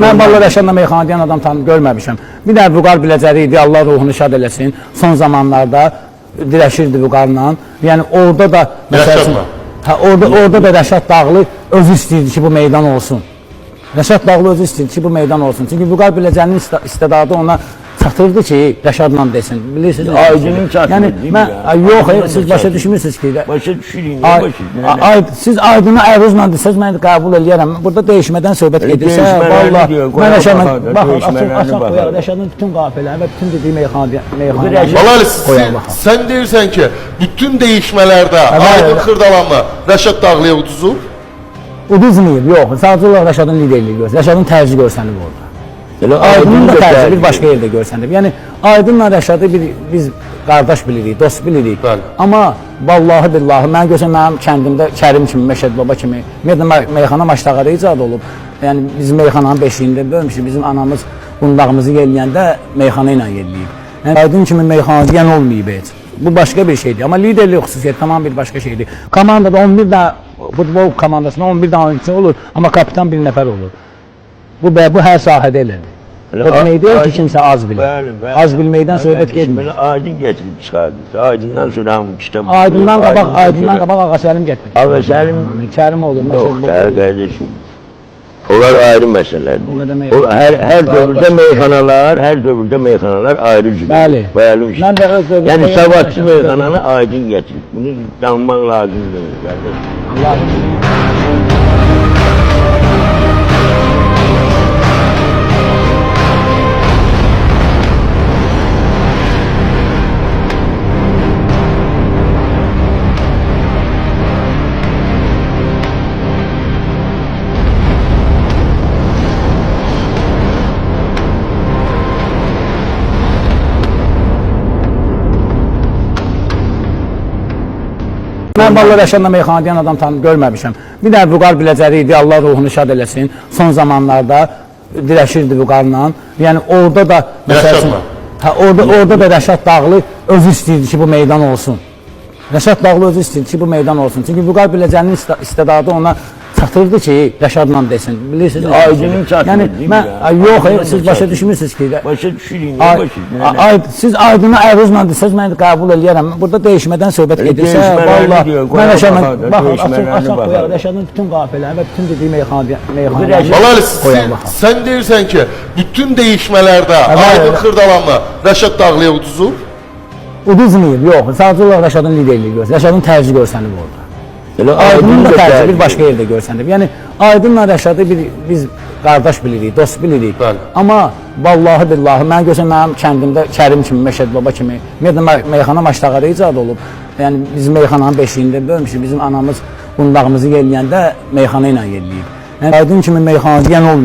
Mən Ballar Rəşadla meyxana deyən adam görməmişəm. Bir də Vüqar Biləcəri idi, Allah ruhunu şad eləsin. Son zamanlarda dirəşirdi Vüqarla. Yəni orada da Rəşadla. Orada da Rəşad Dağlı özü istəyirdi ki, bu meydan olsun. Rəşad Dağlı özü istəyirdi ki, bu meydan olsun. Çünki Vüqar Biləcərinin istedadı ona çatırdı ki, Rəşadla desin. Bilirsiniz? Aydının çatmır, yəni, yox, siz başa düşmürsünüz ki. Başa düşürün, siz Aydını əruzla desəz, mən qəbul eləyərəm. Burada dəyişmədən söhbət gedirsə, valla, mən Rəşadın, baxın, açıq qoyaq, Rəşadın bütün qafiləni və bütün dediyi meyxanə. Balali, sən deyirsən ki, bütün dəyişmələrdə Aydın xırdalanma Rəşad Dağlıya uduzub? Uduzmayıb, yox. Sadəcə olaraq Rəşadın liderliyi görsənib, Rəşadın tərzi görsənib orada. Aydının da tərzi bir başqa yerdə görsənib. Yəni, Aydınla Rəşadı biz qardaş bilirik, dost bilirik. Amma vallahi billahi, mən görsən mənim kəndimdə Kərim kimi, Məşəd Baba kimi meyxana maçdağarı icad olub. Yəni, biz meyxananın beşiyində bölmüşük, bizim anamız qundağımızı yelləyəndə meyxana ilə yelləyib. Yəni, Aydın kimi meyxana deyən olmayıb heç. Bu başqa bir şeydir. Amma liderlik xüsusiyyət tamam bir başqa şeydir. Komandada 11 də, futbol komandasında 11 də oyunçu olur, amma kapitan bir nəfər olur. Bu hər sahədə elədir. O demək deyil ki, kimsə az bilir. Az bilməkdən söhbət getmir. Aydın getirib çıxardı. Aydından sonra hamı kitab. Aydından qabaq Ağasəlim gətirdi. Ağasəlim Kərim olur. Yox, qardaşım. Onlar ayrı məsələlərdir. Hər dövrdə meyxanalar ayrı cüzdür. Bəli. Yəni, savadçı meyxananı Aydın gətirib. Bunu danmaq lazımdır, qardaşım. Mən Ballar Rəşadla meyxana deyən adam görməmişəm. Bir də Vüqar Biləcəri idi, Allah ruhunu şad eləsin. Son zamanlarda dirəşirdi Vüqarla. Yəni orada da orada da Rəşad Dağlı özü istəyirdi ki, bu meydan olsun. Rəşad Dağlı özü istəyirdi ki, bu meydan olsun. Çünki Vüqar Biləcərinin istedadı ona çatırdı ki, Rəşadla desin. Bilirsiniz? Aydının çatmır, yox, siz başa düşmürsünüz ki. Başa düşürün, siz Aydını əruzla desəz, mən qəbul eləyərəm. Burada dəyişmədən söhbət gedirsə, valla, mən Rəşadın, baxın, açıq qoyaq, Rəşadın bütün qafiləni və bütün dediyi meyxanə. Balali, sən deyirsən ki, bütün dəyişmələrdə Aydın xırdalanma Rəşad Dağlıya uduzub? Uduzmayıb, yox. Sadəcə olaraq Rəşadın liderliyi görsənib, Rəşadın tərzi görsənib orada. Aydının da tərzi bir başqa yerdə görsənib. Yəni, Aydınla Rəşadı biz qardaş bilirik, dost bilirik. Amma vallahi billahi, mən görsən mənim kəndimdə Kərim kimi, Məşəd Baba kimi meyxana maçdağarı icad olub. Yəni, biz meyxananın beşiyində bölmüşük, bizim anamız qundağımızı yelləyəndə meyxana ilə yelləyib. Yəni, Aydın kimi meyxana deyən olmuyor.